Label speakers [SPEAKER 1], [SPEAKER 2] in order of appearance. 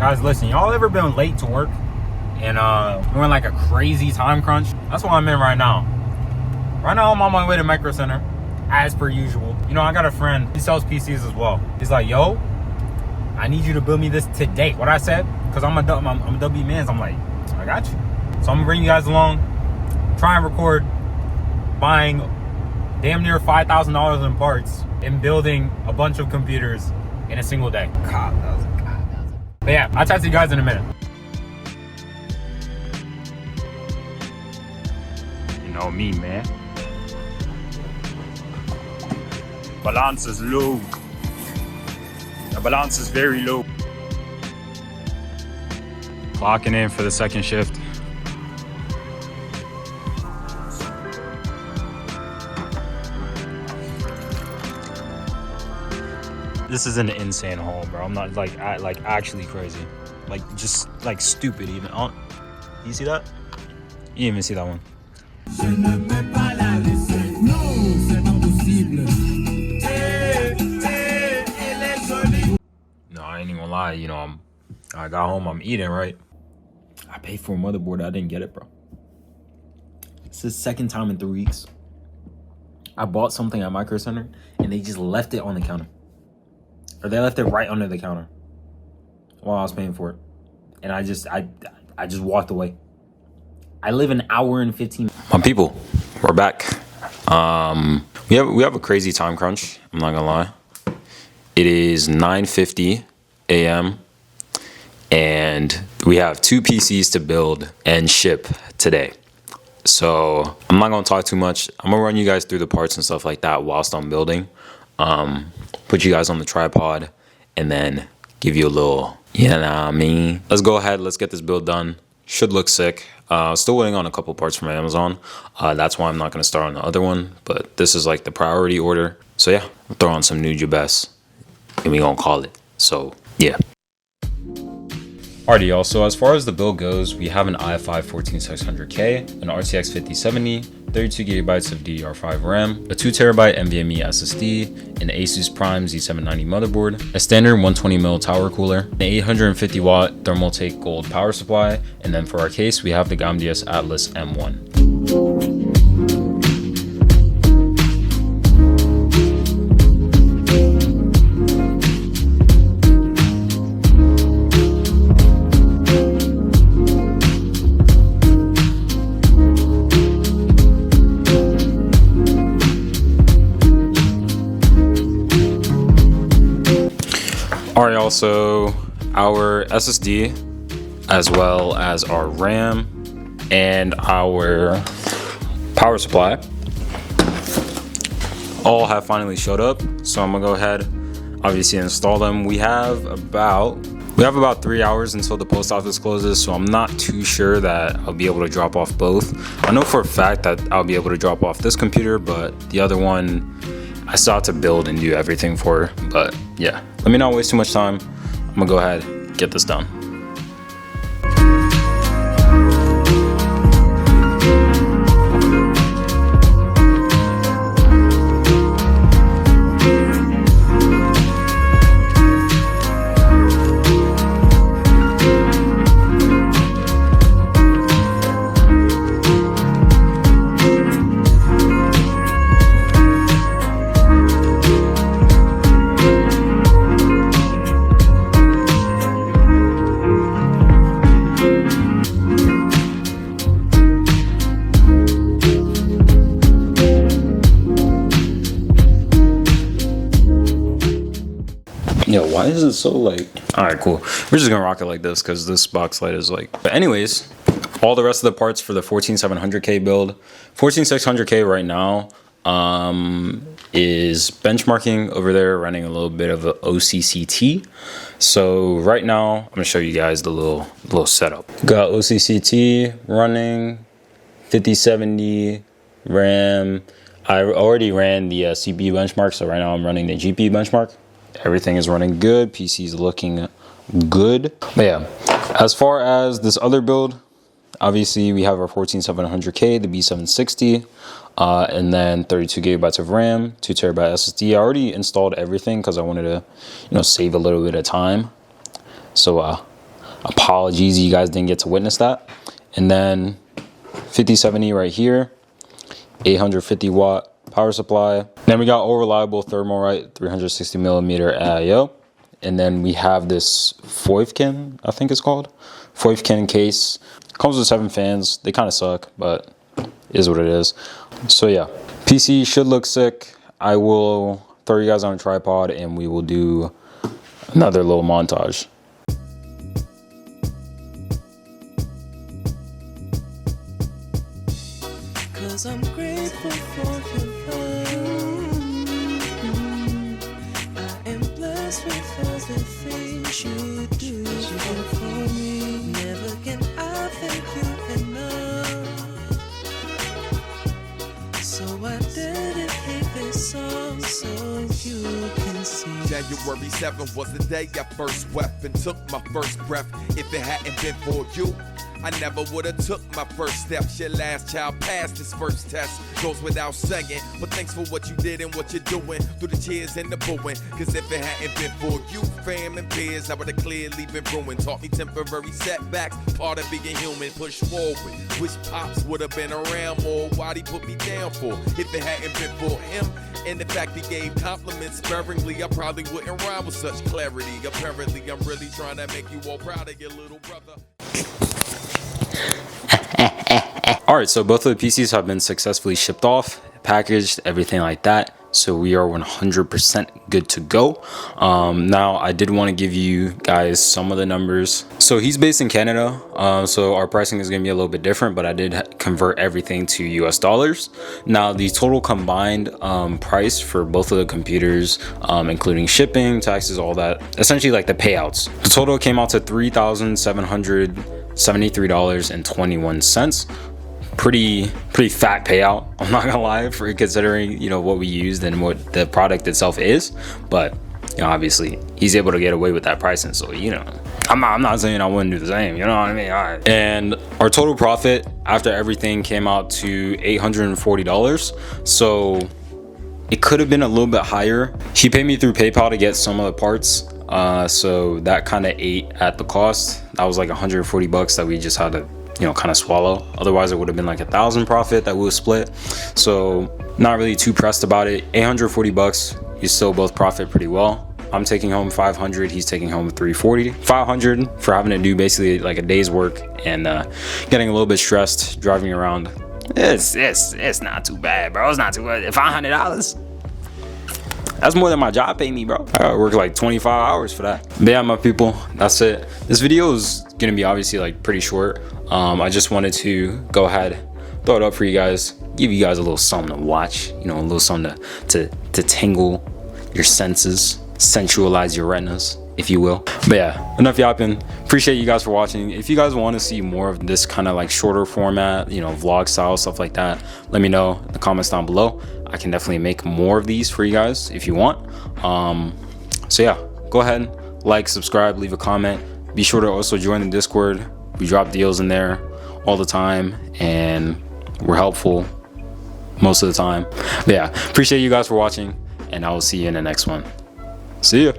[SPEAKER 1] Guys, listen, y'all ever been late to work and we're in like a crazy time crunch? That's what I'm in right now. Right now I'm on my way to Micro Center, as per usual. You know, I got a friend, he sells PCs as well. He's like, yo, I need you to build me this today. What I said, because I'm a WB man, I'm like, I got you. So I'm gonna bring you guys along, try and record buying damn near $5,000 in parts and building a bunch of computers in a single day. God, that was. But yeah, I'll talk to you guys in a minute. You know me, man. Balance is low. The balance is very low. Clocking in for the second shift. This is an insane haul, bro. I'm not like actually crazy, like just like stupid even. You see that? You didn't even see that one. No, I ain't even gonna lie. You know, I got home. I'm eating, right? I paid for a motherboard. I didn't get it, bro. It's the second time in 3 weeks. I bought something at Micro Center and they just left it on the counter. Or they left it right under the counter while I was paying for it. And I just walked away. I live an hour and 15. My people, we're back. We have a crazy time crunch. I'm not gonna lie. It is 9:50 a.m. and we have 2 PCs to build and ship today. So I'm not gonna talk too much. I'm gonna run you guys through the parts and stuff like that whilst I'm building. Put you guys on the tripod and then give you a little, you know what I mean? Let's go ahead, let's get this build done. Should look sick. Still waiting on a couple parts from Amazon. That's why I'm not gonna start on the other one, but this is like the priority order. So yeah, we'll throw on some new Jabez and we gonna call it. So yeah. Alrighty y'all, so as far as the build goes, we have an i5 14600K, an RTX 5070, 32 gigabytes of DDR5 RAM, a 2 terabyte NVMe SSD, an Asus Prime Z790 motherboard, a standard 120mm tower cooler, an 850 watt Thermaltake Gold power supply, and then for our case, we have the GAMDS Atlas M1. Alright, also our SSD as well as our RAM and our power supply all have finally showed up. So I'm gonna go ahead, obviously install them. We have about 3 hours until the post office closes, so I'm not too sure that I'll be able to drop off both. I know for a fact that I'll be able to drop off this computer, but the other one I still have to build and do everything for. But yeah, let me not waste too much time. I'm gonna go ahead and get this done. Yo, why is it so like... Alright, cool. We're just gonna rock it like this because this box light is like... But anyways, all the rest of the parts for the 14700K build. 14600K right now is benchmarking over there, running a little bit of a OCCT. So right now, I'm gonna show you guys the little setup. Got OCCT running, 5070 RAM. I already ran the CPU benchmark, so right now I'm running the GPU benchmark. Everything is running good. PC is looking good. But yeah, as far as this other build, obviously we have our 14700K, the B760, and then 32 gigabytes of RAM, 2 terabyte SSD. I already installed everything because I wanted to, save a little bit of time. So Apologies, you guys didn't get to witness that. And then 5070 right here, 850 watt power supply. Then we got all reliable Thermalright 360 millimeter AIO. And then we have this Foivkin, I think it's called. Foivkin case. Comes with 7 fans. They kind of suck, but is what it is. So yeah, PC should look sick. I will throw you guys on a tripod and we will do another little montage.
[SPEAKER 2] Cause I'm grateful for your love. I am blessed with all the things you do for me. Never can I thank you enough. So I dedicate this song so you can see.
[SPEAKER 3] January 7th was the day I first wept and took my first breath. If it hadn't been for you, I never would've took my first steps. Your last child passed his first test. Goes without saying, but thanks for what you did and what you're doing through the cheers and the booing. Cause if it hadn't been for you, fam and peers, I would've clearly been ruined. Taught me temporary setbacks, part of being human. Push forward, wish Pops would've been around more. Why'd he put me down for? If it hadn't been for him, and the fact he gave compliments sparingly, I probably wouldn't rhyme with such clarity. Apparently, I'm really trying to make you all proud of your little brother.
[SPEAKER 1] Alright, so both of the PCs have been successfully shipped off, packaged, everything like that. So we are 100% good to go. Now, I did want to give you guys some of the numbers. So he's based in Canada, so our pricing is going to be a little bit different, but I did convert everything to US dollars. Now, the total combined price for both of the computers, including shipping, taxes, all that, essentially like the payouts. The total came out to $3,773.21. Pretty fat payout, I'm not gonna lie, for considering, you know, what we used and what the product itself is. But, you know, obviously he's able to get away with that pricing, so, you know, I'm not saying I wouldn't do the same, you know what I mean? All right. And our total profit after everything came out to $840. So it could have been a little bit higher. He paid me through PayPal to get some of the parts, so that kind of ate at the cost. That was like 140 bucks that we just had to, you know, kind of swallow. Otherwise it would have been like 1,000 profit that we would split. So not really too pressed about it. 840 bucks, you still both profit pretty well. I'm taking home 500, he's taking home 340. 500 for having to do basically like a day's work and getting a little bit stressed driving around. It's not too bad, bro. It's not too bad. $500, that's more than my job paid me, bro. I gotta work like 25 hours for that. But yeah, my people, that's it. This video is gonna be obviously like pretty short. I just wanted to go ahead, throw it up for you guys, give you guys a little something to watch, you know, a little something to tingle your senses, sensualize your retinas, if you will. But yeah, enough yapping. Appreciate you guys for watching. If you guys want to see more of this kind of like shorter format, you know, vlog style, stuff like that, let me know in the comments down below. I can definitely make more of these for you guys if you want. So yeah, go ahead, like, subscribe, leave a comment. Be sure to also join the Discord. We drop deals in there all the time and we're helpful most of the time. But yeah, appreciate you guys for watching and I will see you in the next one. See ya.